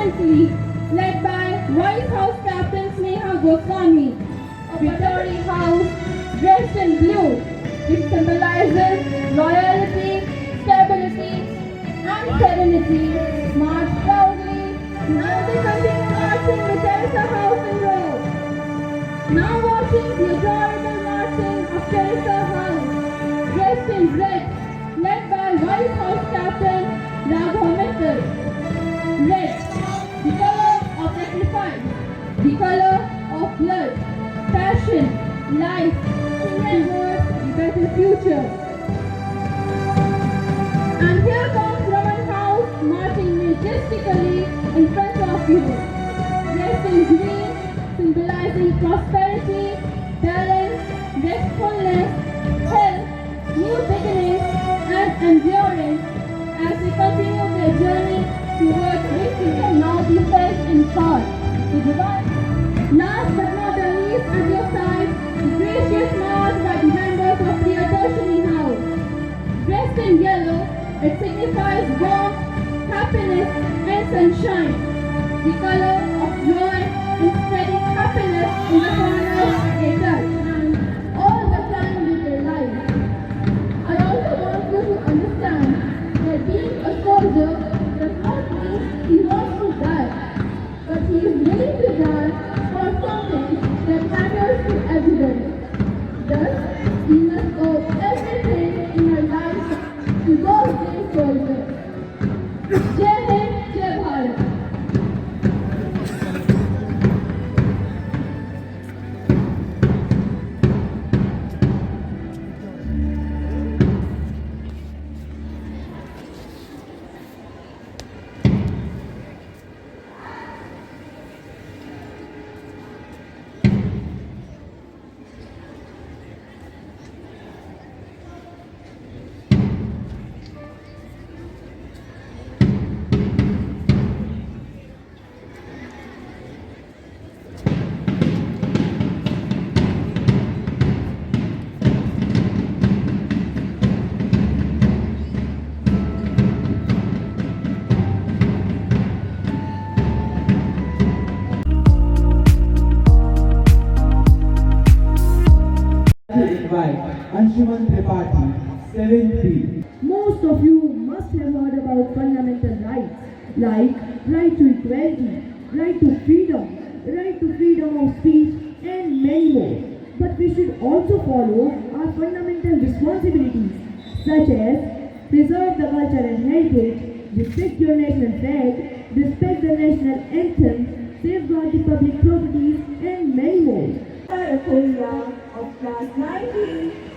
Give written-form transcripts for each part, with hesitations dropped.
Women's League, led by White House Captain Sneha Goswami, a Victory House dressed in blue, which symbolizes loyalty, stability, and serenity, marched proudly. Now they continue marching with Teresa House in row. Now watching the adorable marching of Teresa House, dressed in red, led by White House Captain Raghav Mittal. Red, the color of sacrifice, the color of blood, passion, life, towards a better future. And here comes Raman House marching majestically in front of you, dressed in green, symbolizing prosperity, balance, restfulness, health, new beginnings, and endurance as they continue their journey towards victory can now be felt in thought. So goodbye. Last but not the least, at your side, the gracious march by the members of Priyadarshini House. Dressed in yellow, it signifies warmth, happiness, and sunshine. The color of joy and spreading happiness in the corners they touch, and all the time with their lives. I also want you to understand that being a soldier does not mean he wants to die, but he is willing to die for something that matters to everybody. Thus, we must owe everything in our lives to those brave soldiers. Jai Hind, Jai Bharat. Invite Anshuman Tripathi, 7th. Most of you must have heard about fundamental rights like right to equality, right to freedom of speech, and many more. But we should also follow our fundamental responsibilities such as preserve the culture and heritage, respect your national flag, respect the national anthem, safeguard the public properties, and many more. Korea of class 19.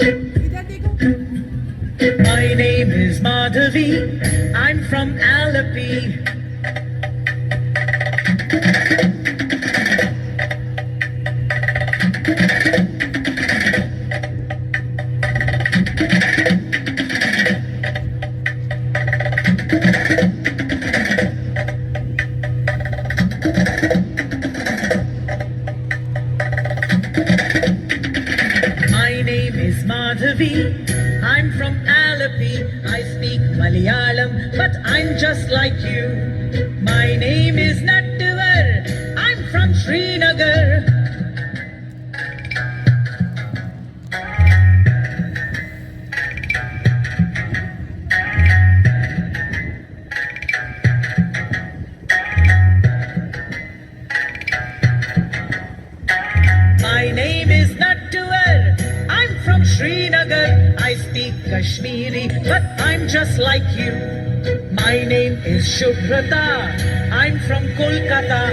My name is Madhavi. I'm from Alleppey. My name is Madhavi. I'm from Alleppey. I speak Malayalam, but I'm just like you. My name is Nattuvar. I'm from Srinagar. My name is Nattuvar. I'm from Srinagar. I speak Kashmiri, but I'm just like you. My name is Shubhrata. I'm from Kolkata.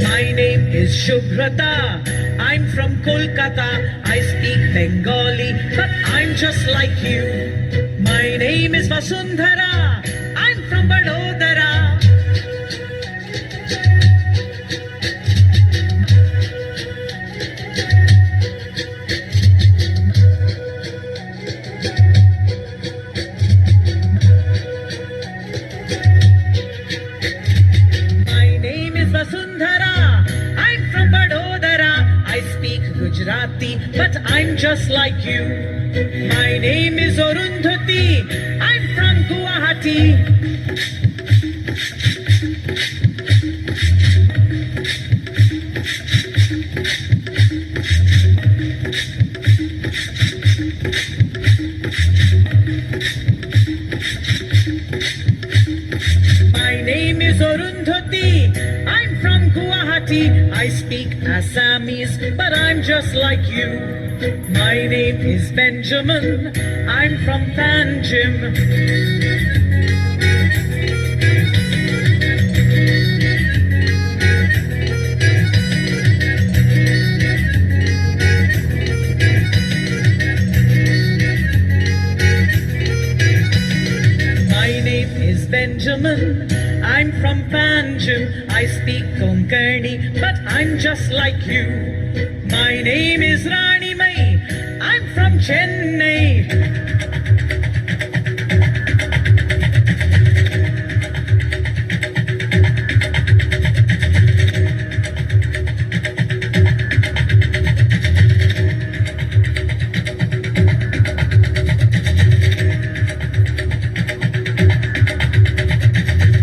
My name is Shubhrata. I'm from Kolkata. I speak Bengali, but I'm just like you. My name is Vasundhara. I'm from Vadodara. My name is Vasundhara. I'm from Vadodara. I speak Gujarati, but I'm just like you. My name is Arundhati. I'm from Guwahati. My name is Arundhati. I'm from Guwahati. I speak Assamese, but I'm just like you. My name is Benjamin. I'm from Panjim. My name is Benjamin. I'm from Panjim. I speak Konkani, but I'm just like you. My name is Rani Mai. I'm from Chennai.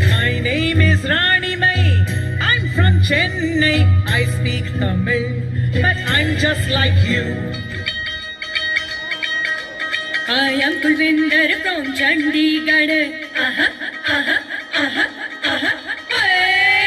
My name is Rani Mai. I'm from Chennai. I speak Tamil, but I'm just like you. I am Kulvinder from Chandigarh. Aha, aha, aha, aha. Hey!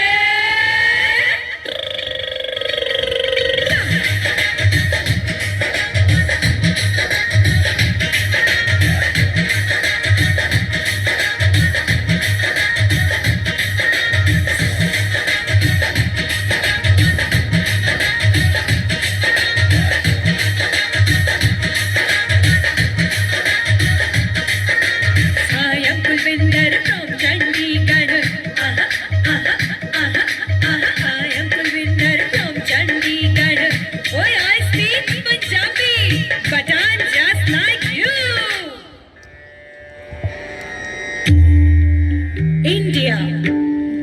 I am Kulvinder from Chandigarh. Aha, aha, aha, aha. I am Kulvinder from Chandigarh. Oh, I speak Punjabi, but I'm just like you. India,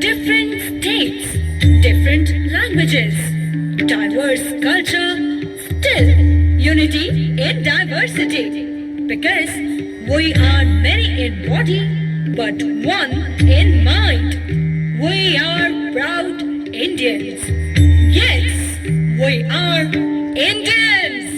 different states, different languages, diverse culture, still unity in diversity. Because we are many in body, but one in mind. We are proud Indians. Yes, we are Indians.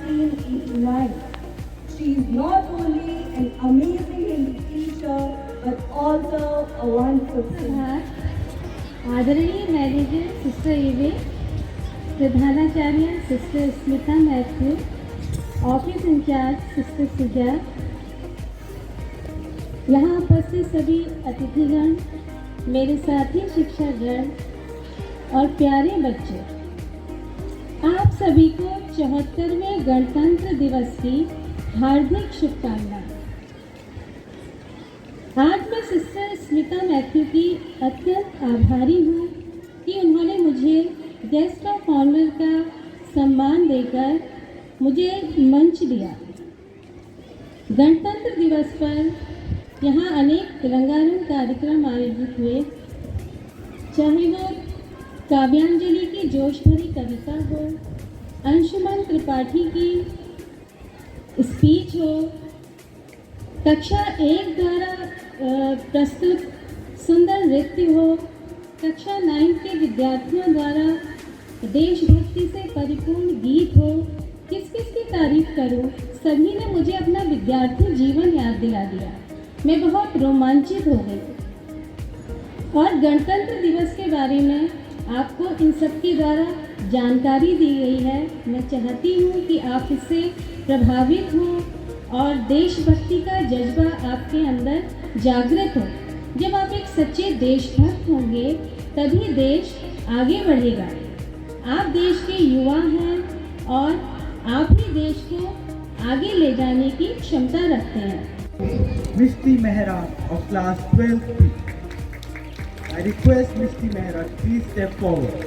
1989. She is not only an amazing Hindi teacher but also a wonderful singer. आदरणीय manager sister Eve, प्रधानाचार्य sister Smita Matthew, office in charge sister Suja, यहाँ उपस्थित सभी अतिथिगण, मेरे साथी शिक्षकगण और प्यारे बच्चे, आप सभी को 74वें गणतंत्र दिवस की हार्दिक शुभकामनाएं। आज मैं सिस्टर स्मिता मैथ्यू की अत्यंत आभारी हूँ कि उन्होंने मुझे गेस्ट ऑफ ऑनर का सम्मान देकर मुझे मंच दिया। गणतंत्र दिवस पर यहाँ अनेक रंगारंग कार्यक्रम आयोजित हुए, चाहे वो काव्यांजलि की जोश भरी कविता हो, अंशुमन त्रिपाठी की स्पीच हो, कक्षा 1 द्वारा प्रस्तुत सुंदर नृत्य हो, कक्षा 9 के विद्यार्थियों द्वारा देशभक्ति से परिपूर्ण गीत हो। किस किस की तारीफ करूं, सभी ने मुझे अपना विद्यार्थी जीवन याद दिला दिया। मैं बहुत रोमांचित हो गई और गणतंत्र दिवस के बारे में आपको इन सब के द्वारा जानकारी दी गई है। मैं चाहती हूँ कि आप इससे प्रभावित हों और देशभक्ति का जज्बा आपके अंदर जागृत हो। जब आप एक सच्चे देशभक्त होंगे तभी देश आगे बढ़ेगा। आप देश के युवा हैं और आप ही देश को आगे ले जाने की क्षमता रखते हैं। Mishti Mehra of class 12th B. I request Mishti Mehra to please step forward.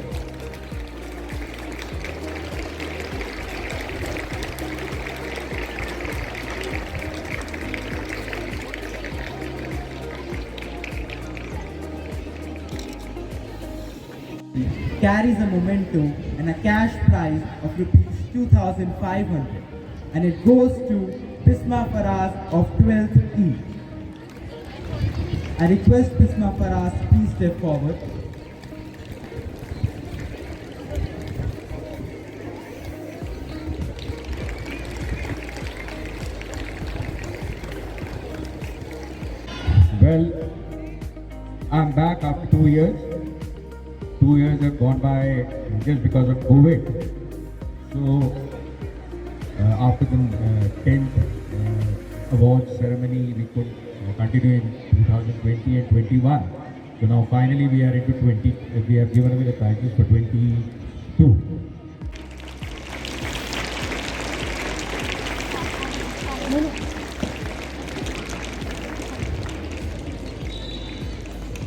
Carries a memento and a cash prize of rupees 2,500 and it goes to Bisma Faraz of 12th E. I request Bisma Faraz to please step forward. Well, I'm back after 2 years. 2 years have gone by just because of COVID. So, after the 10th awards ceremony, we could continue in 2020 and 21. So now finally we are into 20. We have given away the prizes for 22.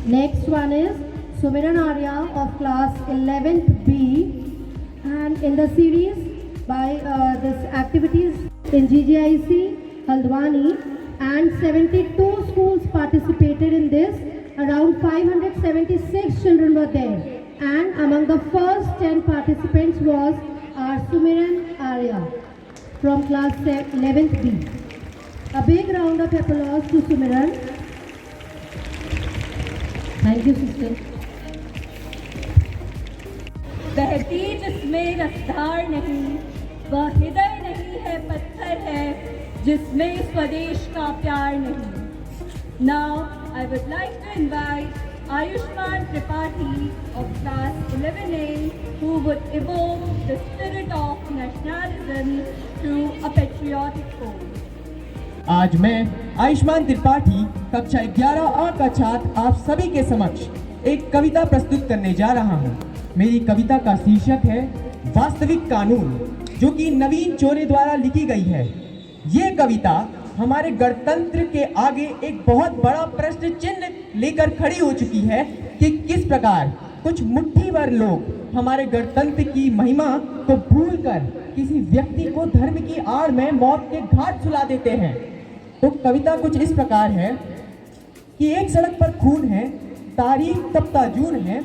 Next one is Sumiran Arya of class 11th B, and in the series by this activities in GGIC Haldwani, and 72 schools participated in this. Around 576 children were there, and among the first 10 participants was our Sumiran Arya from class 11th B. A big round of applause to Sumiran. Thank you, sister. बहती जिसमें रफ्तार नहीं, वह हृदय नहीं है, पत्थर है जिसमें स्वदेश का प्यार नहीं। Now I would like to invite Ayushman Tripathi of class 11A, who would evoke the spirit of nationalism through a patriotic poem. आज मैं आयुष्मान त्रिपाठी कक्षा 11A का छात्र आप सभी के समक्ष एक कविता प्रस्तुत करने जा रहा हूँ। मेरी कविता का शीर्षक है वास्तविक कानून, जो कि नवीन चोरे द्वारा लिखी गई है। ये कविता हमारे गणतंत्र के आगे एक बहुत बड़ा प्रश्न चिन्ह लेकर खड़ी हो चुकी है कि किस प्रकार कुछ मुट्ठी भर लोग हमारे गणतंत्र की महिमा को भूलकर किसी व्यक्ति को धर्म की आड़ में मौत के घाट सुला देते हैं। तो कविता कुछ इस प्रकार है कि एक सड़क पर खून है, तारीख तब ताजून है,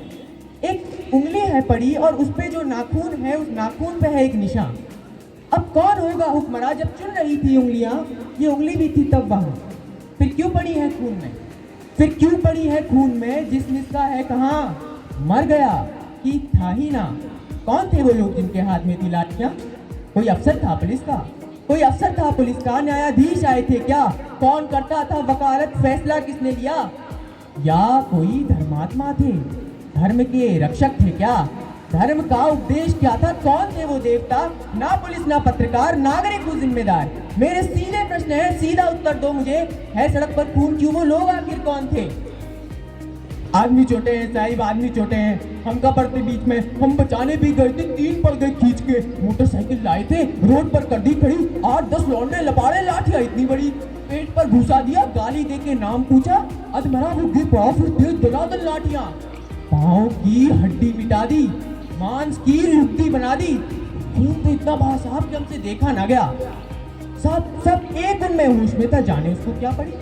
एक उंगली है पड़ी और उस पे जो नाखून है उस नाखून पे है एक निशान। अब कौन होगा हुक्मरां, जब चुन रही थी उंगलियां, ये उंगली भी थी तब वहां। फिर क्यों पड़ी है खून में, फिर क्यों पड़ी है खून में, जिसमें इसका है कहाँ, मर गया कि था ही ना। कौन थे वो लोग जिनके हाथ में थी लाठियां? कोई अफसर था पुलिस का? कोई अफसर था पुलिस का? न्यायाधीश आए थे क्या? कौन करता था वकालत? फैसला किसने लिया? या कोई धर्मात्मा थे? धर्म के रक्षक थे क्या? धर्म का उपदेश क्या था? कौन थे वो देवता? ना पुलिस, ना पत्रकार, नागरिक वो जिम्मेदार। मेरे सीधे प्रश्न है, सीधा उत्तर दो मुझे। है सड़क पर खून क्यों? वो लोग आखिर कौन थे? आदमी छोटे हैं साहिब, आदमी छोटे हैं। हम का पड़ते बीच में, हम बचाने भी गए थे, 3 पड़ गए खींच के। मोटरसाइकिल लाए थे, रोड पर कर दी खड़ी, 8-10 लौंडे लपाड़े, लाठियां इतनी बड़ी, पेट पर घुसा दिया, गाली दे के नाम पूछा, अधमरा वो गिर पड़ा, फिर तेज दलादल लाठियां, पाँव की हड्डी मिटा दी, मांस की लुट्टी बना दी। खून तो इतना बहा साहब कि हमसे देखा ना गया। सब एक उनमें होश में था, जाने उसको क्या पड़ी।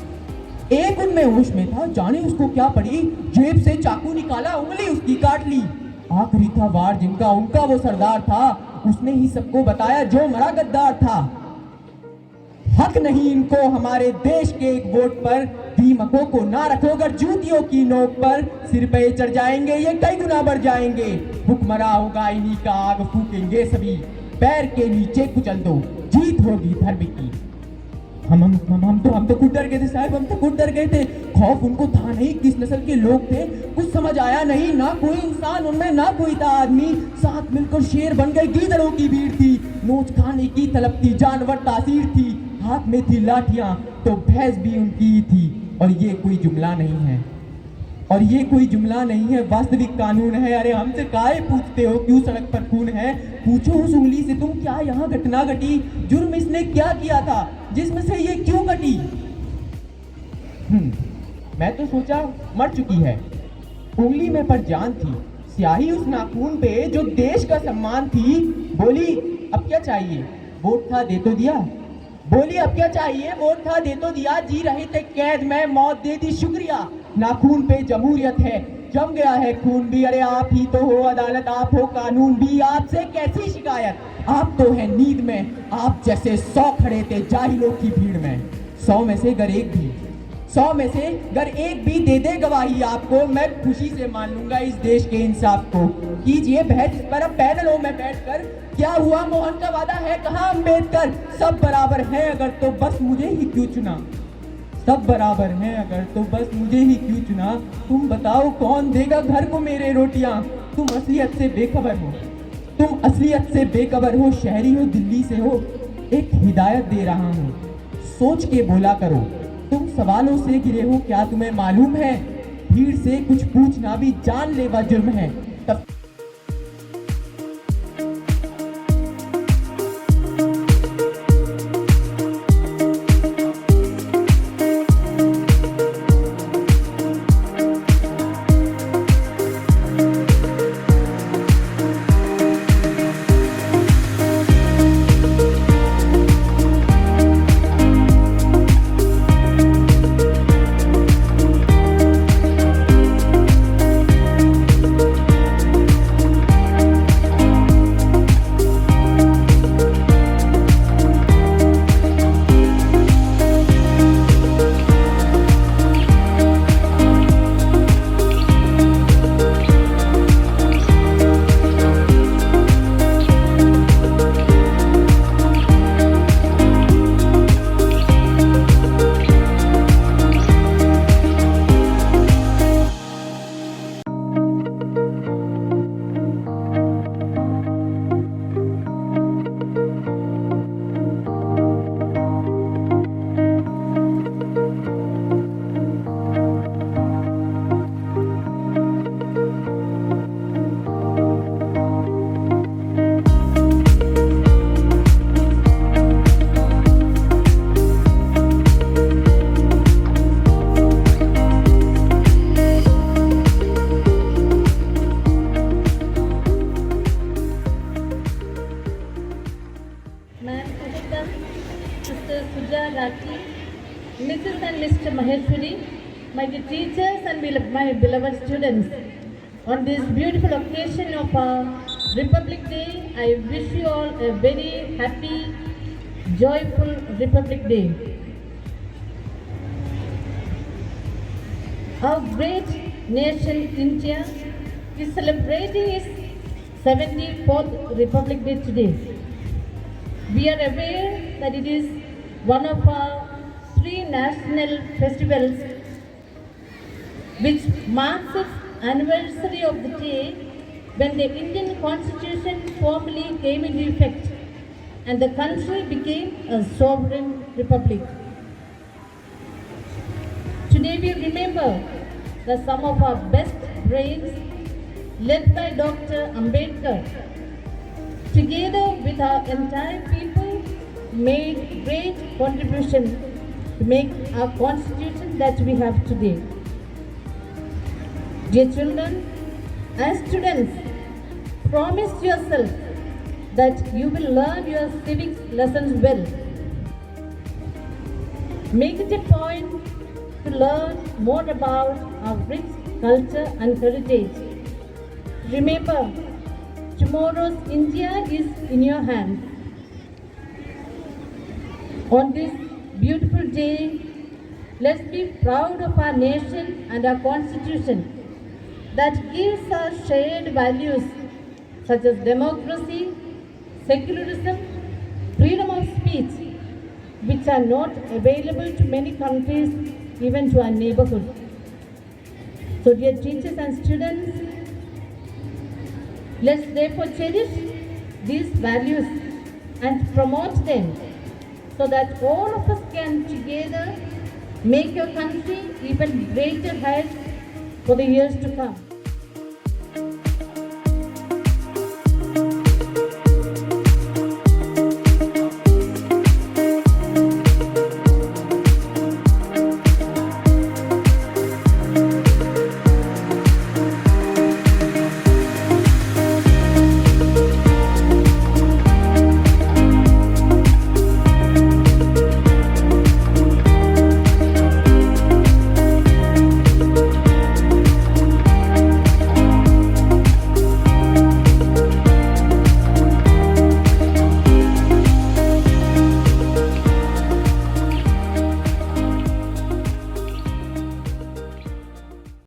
एक उनमें होश में था, जाने उसको क्या पड़ी। जेब से चाकू निकाला, उंगली उसकी काट ली। आखिरी था वार जिनका, उनका वो सरदार था, उसने ही सबको बताया जो मरा गद्दार था। हक नहीं इनको हमारे देश के एक वोट पर, दीमकों को ना रखो अगर जूतियों की नोक पर, सिर पे चढ़ जाएंगे ये कई गुना बढ़ जाएंगे। भुखमरा होगा इन्हीं का, आग फूकेंगे सभी, पैर के नीचे कुचल दो, जीत होगी धर्म की। हम तो खुद डर गए थे साहब, हम तो खुद डर गए थे। खौफ उनको था नहीं किस नस्ल के लोग थे, कुछ समझ आया नहीं, ना कोई इंसान उनमें, ना कोई था आदमी। साथ मिलकर शेर बन गए, गीदड़ों की भीड़ थी, नोच खाने की तलब थी, जानवर तासीर थी, हाथ में थी लाठियां तो भैंस भी उनकी थी। और ये कोई जुमला नहीं है, और ये कोई जुमला नहीं है, वास्तविक कानून है। अरे हमसे काहे पूछते हो क्यों सड़क पर खून है? पूछो उस उंगली से तुम क्या यहाँ घटना घटी, जुर्म इसने क्या किया था जिसमें से ये क्यों कटी? मैं तो सोचा मर चुकी है, उंगली में पर जान थी, स्याही उस नाखून पे जो देश का सम्मान थी। बोली अब क्या चाहिए? वोट था दे तो दिया। बोली अब क्या चाहिए? वोट था दे तो दिया। जी रहे थे कैद में, मौत दे दी शुक्रिया। नाखून पे जमहूरियत है, जम गया है खून भी। अरे आप ही तो हो अदालत, आप हो कानून भी, आपसे कैसी शिकायत? आप तो है नींद में, आप जैसे 100 खड़े थे जाहिलों की भीड़ में। 100 में से अगर एक भी दे दे गवाही आपको, मैं खुशी से मान लूंगा इस देश के इंसाफ को। कीजिए बहस इस पर अब पैनलों में बैठकर, क्या हुआ मोहन का वादा है कहाँ अम्बेडकर? सब बराबर है अगर तो बस मुझे ही क्यों चुना, सब बराबर हैं अगर तो बस मुझे ही क्यों चुना। तुम बताओ कौन देगा घर को मेरे रोटियां? तुम असलियत से बेखबर हो, तुम असलियत से बेखबर हो, शहरी हो दिल्ली से हो। एक हिदायत दे रहा हूँ, सोच के बोला करो। तुम सवालों से घिरे हो, क्या तुम्हें मालूम है भीड़ से कुछ पूछना भी जानलेवा जुर्म है। तब Mrs. and Mr. Maheshwari, my dear teachers and my beloved students, on this beautiful occasion of our Republic Day, I wish you all a very happy, joyful Republic Day. Our great nation, India, is celebrating its 74th Republic Day today. We are aware that it is one of our three national festivals which marks the anniversary of the day when the Indian Constitution formally came into effect and the country became a sovereign republic. Today we remember that some of our best brains, led by Dr. Ambedkar, together with our entire people, made great contribution to make our constitution that we have today. Dear children, as students, promise yourself that you will learn your civics lessons well. Make it a point to learn more about our rich culture and heritage. Remember, tomorrow's India is in your hands. On this beautiful day, let's be proud of our nation and our constitution that gives us shared values such as democracy, secularism, freedom of speech, which are not available to many countries, even to our neighborhood. So dear teachers and students, let's therefore cherish these values and promote them so that all of us can together make your country even greater heights for the years to come.